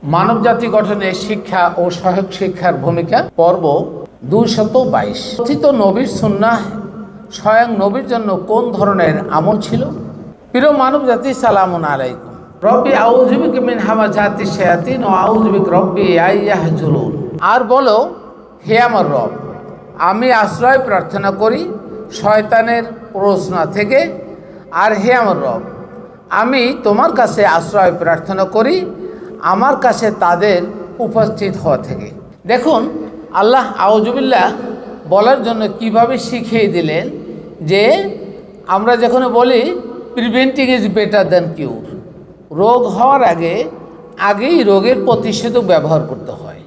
মানবজাতি গঠনে শিক্ষা ও সহায়ক শিক্ষার ভূমিকা পর্ব 222। কথিত নবীর সুন্নাহ স্বয়ং নবীর জন্য কোন ধরনের আমল ছিল? প্রিয় মানবজাতি, সালামুন আলাইকুম। রব্বি আউযু বিকা মিন হামাযাতি শায়াতিন ওয়া আউযু বিকা রব্বি আইয়াহজুরুন। আর বলো, হে আমার রব, আমি আশ্রয় প্রার্থনা করি শয়তানের প্ররোচনা থেকে। আর হে আমার রব, আমি তোমার কাছে আশ্রয় প্রার্থনা করি আমার কাছে তাদের উপস্থিত হওয়া থেকে। দেখুন, আল্লাহ আউযুবিল্লাহ বলার জন্য কিভাবে শিখিয়ে দিলেন যে আমরা যখন বলি প্রিভেন্টিং ইজ বেটার দ্যান কিউর, রোগ হওয়ার আগেই রোগের প্রতিষেধক ব্যবহার করতে হয়।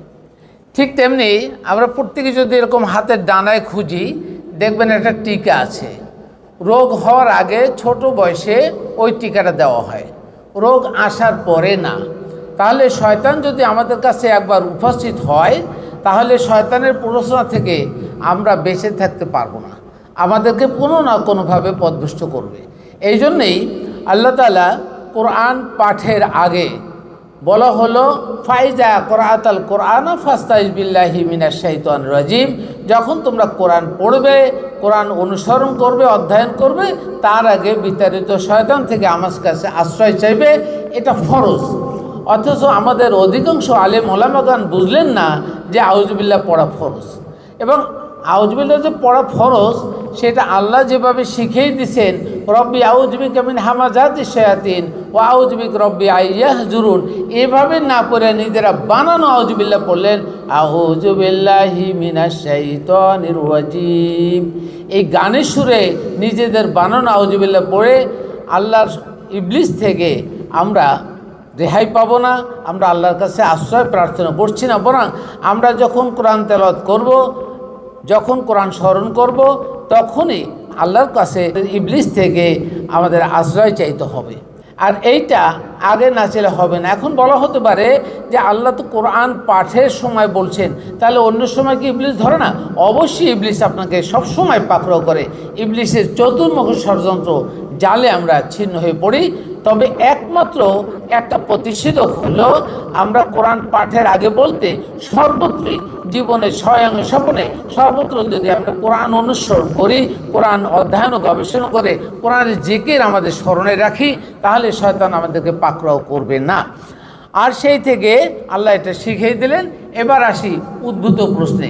ঠিক তেমনি আমরা প্রত্যেকে যদি এরকম হাতের ডানায় খুঁজি, দেখবেন একটা টিকা আছে। রোগ হওয়ার আগে ছোট বয়সে ওই টিকাটা দেওয়া হয়, রোগ আসার পরে না। তাহলে শয়তান যদি আমাদের কাছে একবার উপস্থিত হয়, তাহলে শয়তানের প্ররোচনা থেকে আমরা বেঁচে থাকতে পারবো না, আমাদেরকে কোনো না কোনোভাবে পথভ্রষ্ট করবে। এই জন্যেই আল্লাহ তাআলা কোরআন পাঠের আগে বলা হলো ফাইজা করাআতাল কোরআন ফাস্তাইজ বিল্লাহি মিনাশ শাইতানির রাজিম। যখন তোমরা কোরআন পড়বে, কোরআন অনুসরণ করবে, অধ্যয়ন করবে, তার আগে বিতাড়িত শয়তান থেকে আমার কাছে আশ্রয় চাইবে। এটা ফরজ। অথচ আমাদের অধিকাংশ আলেম ওলামাগণ বুঝলেন না যে আউযুবিল্লাহ পড়া ফরজ। এবং আউযুবিল্লাহ যে পড়া ফরজ, সেটা আল্লাহ যেভাবে শিখিয়ে দিয়েছেন, রব্বি আউযু বিকা মিন হামাযাতি শায়াতিন ওয়া আউযু বিকা রব্বি আইয়াহজুরুন, এভাবে না পড়ে নিজেরা বানানো আউযুবিল্লাহ পড়লেন, আউযু বিল্লাহি মিনাশ শাইতানির রাজিম। এই গানের সুরে নিজেদের বানানো আউযুবিল্লাহ পড়ে আল্লাহর ইবলিস থেকে আমরা রেহাই পাবো না, আমরা আল্লাহর কাছে আশ্রয় প্রার্থনা করছি না। বরং আমরা যখন কোরআন তেলাওয়াত করব, যখন কোরআন স্মরণ করব, তখনই আল্লাহর কাছে ইবলিস থেকে আমাদের আশ্রয় চাইতে হবে। আর এইটা আগে না চাইলে হবে না। এখন বলা হতে পারে যে আল্লাহ তো কোরআন পাঠের সময় বলছেন, তাহলে অন্য সময় কি ইবলিস ধরে না? অবশ্যই ইবলিস আপনাকে সব সময় পাকড়াও করে। ইবলিসের চতুর্মুখী ষড়যন্ত্র জালে আমরা ছিন্ন হয়ে পড়ি। তবে একমাত্র একটা প্রতিষেধক হলো আমরা কোরআন পাঠের আগে বলতে সর্বত্রই জীবনে স্বয়ং স্বপ্নে সর্বত্র যদি আমরা কোরআন অনুসরণ করি, কোরআন অধ্যয়ন ও গবেষণা করে কোরআনের জিকির আমাদের স্মরণে রাখি, তাহলে শয়তান আমাদেরকে পাকড়াও করবে না। আর সেই থেকে আল্লাহ এটা শিখিয়ে দিলেন। এবার আসি উদ্ভূত প্রশ্নে।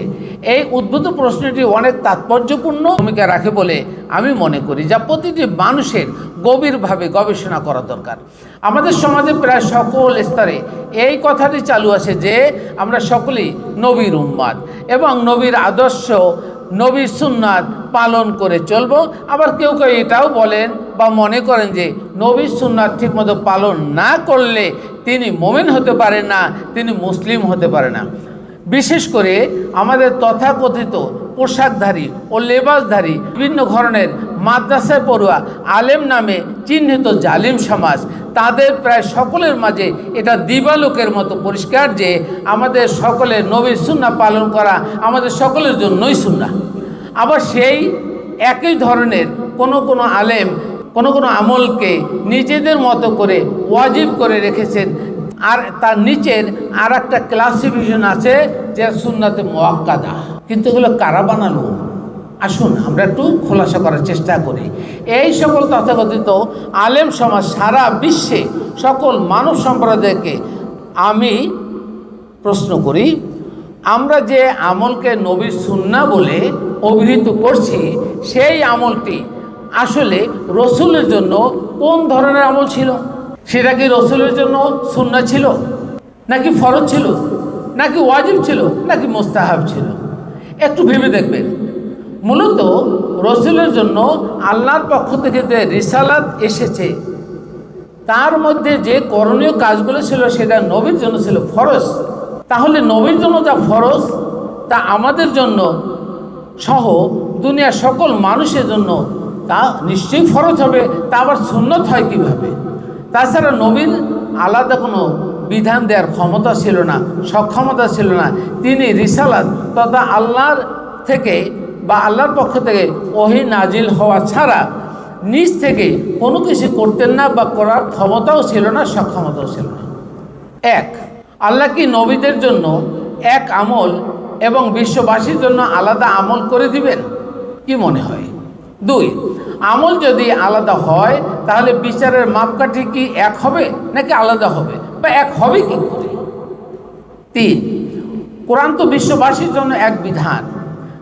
এই উদ্ভূত প্রশ্নটি অনেক তাৎপর্যপূর্ণ ভূমিকা রাখে বলে আমি মনে করি, যা প্রতিটি মানুষের গভীরভাবে গবেষণা করা দরকার। আমাদের সমাজে প্রায় সকল স্তরে এই কথাটি চালু আছে যে আমরা সকলেই নবীর উম্মাত এবং নবীর আদর্শ, নবীর সুন্নাত পালন করে চলব। আবার কেউ কেউ এটাও বলেন বা মনে করেন যে নবীর সুন্নাত ঠিকমতো পালন না করলে তিনি মুমিন হতে পারেন না, তিনি মুসলিম হতে পারে না। বিশেষ করে আমাদের তথাকথিত পোশাকধারী ও লেবাসধারী বিভিন্ন ধরনের মাদ্রাসায় পড়ুয়া আলেম নামে চিহ্নিত জালিম সমাজ, তাদের প্রায় সকলের মাঝে এটা দিবালোকের মতো পরিষ্কার যে আমাদের সকলের নবীর সুন্নাহ পালন করা আমাদের সকলের জন্যই সুন্নাহ। আবার সেই একই ধরনের কোনো আলেম কোনো আমলকে নিজেদের মতো করে ওয়াজিব করে রেখেছেন। আর তার নিচের আর একটা ক্লাসিফিকেশন আছে যে সুন্নাতে মুআক্কাদা। কিন্তু এগুলো কারা বানালো? আসুন আমরা একটু খোলাসা করার চেষ্টা করি। এই সকল তথাকথিত আলেম সমাজ সারা বিশ্বে সকল মানব সম্প্রদায়কে আমি প্রশ্ন করি, আমরা যে আমলকে নবীর সুন্নাহ বলে অভিহিত করছি, সেই আমলটি আসলে রসুলের জন্য কোন ধরনের আমল ছিল? সেটা কি রসুলের জন্য সুন্নাহ ছিল, নাকি ফরজ ছিল, নাকি ওয়াজিব ছিল, নাকি মুস্তাহাব ছিল? একটু ভেবে দেখবেন। মূলত রসুলের জন্য আল্লাহর পক্ষ থেকে যে রিসালাত এসেছে, তার মধ্যে যে করণীয় কাজগুলো ছিল সেটা নবীর জন্য ছিল ফরজ। তাহলে নবীর জন্য যা ফরজ, তা আমাদের জন্য সহ দুনিয়ার সকল মানুষের জন্য তা নিশ্চয়ই ফরজ হবে। তা আবার সুন্নত হয় কীভাবে? তাছাড়া নবীর আলাদা কোনো বিধান দেওয়ার ক্ষমতা ছিল না, সক্ষমতা ছিল না। তিনি রিসালাত তথা আল্লাহর থেকে বা আল্লাহর পক্ষ থেকে ওহী নাজিল হওয়া ছাড়া নিজ থেকে কোনো কিছু করতেন না, বা করার ক্ষমতাও ছিল না, সক্ষমতাও ছিল না। এক। আল্লাহ কি নবীদের জন্য এক আমল এবং বিশ্ববাসীর জন্য আলাদা আমল করে দিবেন? কি মনে হয়? 2, আমল যদি আলাদা হয় তাহলে বিচারের মাপকাঠি কি এক হবে নাকি আলাদা হবে, বা এক হবে কি করে? 3, কোরআন তো বিশ্ববাসীর জন্য এক বিধান,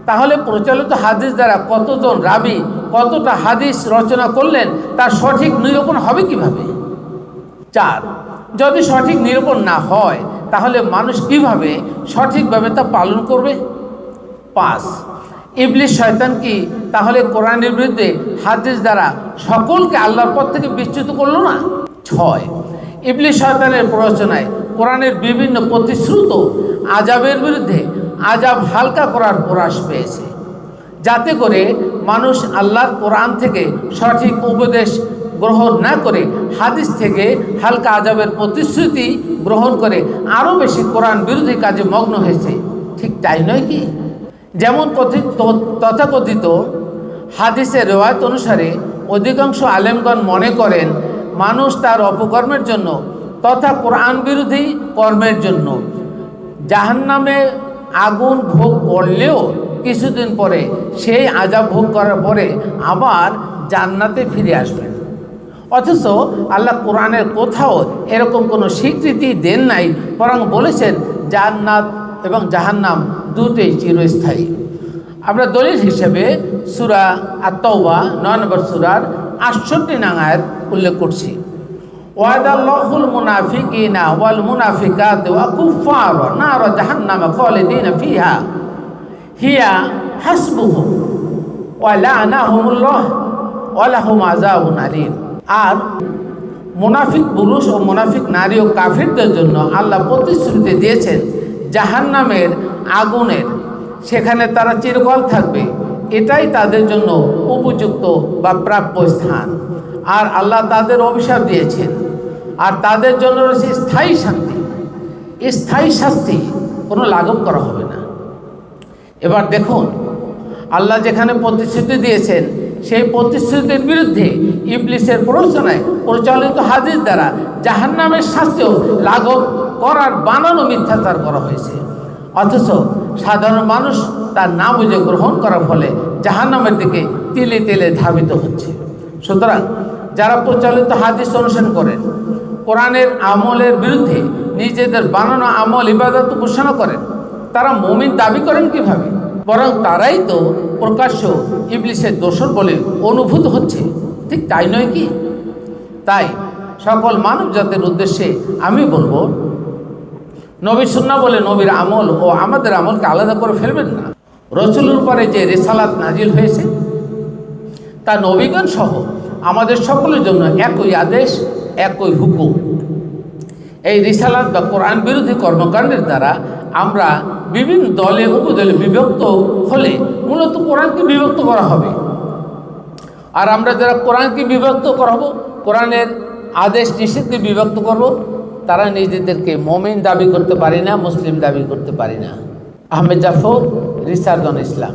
তাহলে প্রচলিত হাদিস দ্বারা কতজন রাবী কতটা হাদিস রচনা করলেন তার সঠিক নিরূপণ হবে কিভাবে? 4, যদি সঠিক নিরূপণ না হয় তাহলে মানুষ কিভাবে সঠিকভাবে তা পালন করবে? 5, ইবলিস শয়তান কি তাহলে কোরআনের বিরুদ্ধে হাদিস দ্বারা সকলকে আল্লাহর পথ থেকে বিচ্যুত করলো না? 6, ইবলিস শয়তানের প্ররোচনায় কোরআনের বিভিন্ন প্রতিশ্রুত আযাবের বিরুদ্ধে আযাব হালকা করার প্রয়াস পেয়েছে, যাতে করে মানুষ আল্লাহর কোরআন থেকে সঠিক উপদেশ গ্রহণ না করে হাদিস থেকে হালকা আযাবের প্রতিশ্রুতি গ্রহণ করে আরও বেশি কোরআন বিরোধী কাজে মগ্ন হয়েছে। ঠিক তাই নয় কি? যেমন তথাকথিত হাদিসের রেওয়ায়েত অনুসারে অধিকাংশ আলেমগণ মনে করেন মানুষ তার অপকর্মের জন্য তথা কোরআন বিরোধী কর্মের জন্য জাহান্নামে আগুন ভোগ করলেও কিছুদিন পরে সেই আযাব ভোগ করার পরে আবার জান্নাতে ফিরে আসবেন। অথচ আল্লাহ কোরআনের কোথাও এরকম কোনো স্বীকৃতি দেন নাই, বরং বলেছেন জান্নাত এবং জাহান্নাম দুটোই চিরস্থায়ী। আমরা দলিল হিসেবে সূরা আত-তাওবা 9 নম্বর সূরার 68 নং আয়াত উল্লেখ করছি। ওয়াদাল্লাহুল মুনাফিকিনা ওয়াল মুনাফিকাত ওয়া কুফার নার জাহান্নাম খালিদিনা ফিহা হিয়া হাসবুহুম ওয়া লা'নাহুমুল্লাহ ওয়া লাহুম আযাবুন আলীম। আর মুনাফিক পুরুষ ও মুনাফিক নারী ও কাফিরদের জন্য আল্লাহ প্রতিশ্রুতি দিয়েছেন জাহান্নামের আগুনের, সেখানে তারা চিরকাল থাকবে, এটাই তাদের জন্য উপযুক্ত বা প্রাপ্য স্থান। আর আল্লাহ তাদের অভিশাপ দিয়েছেন, আর তাদের জন্য রয়েছে স্থায়ী শান্তি, স্থায়ী শাস্তি, কোনো লাঘব করা হবে না। এবার দেখুন, আল্লাহ যেখানে প্রতিশ্রুতি দিয়েছেন সেই প্রতিশ্রুতির বিরুদ্ধে ইবলিসের প্ররোচনায় প্রচলিত হাদিস দ্বারা জাহান্নামের শাস্তিও লাঘব করার বানানো মিথ্যাচার করা হয়েছে। অথচ সাধারণ মানুষ তার না বুঝে গ্রহণ করার ফলে জাহান্নামের দিকে তিলে তিলে ধাবিত হচ্ছে। সুতরাং যারা প্রচলিত হাদিস অনুসরণ করেন, কোরআনের আমলের বিরুদ্ধে নিজেদের বানানো আমল ইবাদত ঘোষণা করেন, তারা মুমিন দাবি করেন কিভাবে? বরং তারাই তো প্রকাশ্য ইবলিসের দোসর বলে অনুভূত হচ্ছে। ঠিক তাই নয় কি? তাই সকল মানব জাতির উদ্দেশ্যে আমি বলবো, নবীর সুন্নাহ বলে নবীর আমল ও আমাদের আমলকে আলাদা করে ফেলবেন না। রাসূলের উপরে যে রিসালাত নাজিল হয়েছে তা নবীগণ সহ আমাদের সকলের জন্য একই আদেশ, একই হুকুম। এই রিসালাত বা কোরআন বিরোধী কর্মকাণ্ডের দ্বারা আমরা বিভিন্ন দলে উপদলে বিভক্ত হলে মূলত কোরআনকে বিভক্ত করা হবে। আর আমরা যারা কোরআনকে বিভক্ত করাবো, কোরআনের আদেশ নিষেধকে বিভক্ত করব, তারা নিজেদেরকে মুমিন দাবি করতে পারি না, মুসলিম দাবি করতে পারি না। Ahmed Zafar, research on Islam.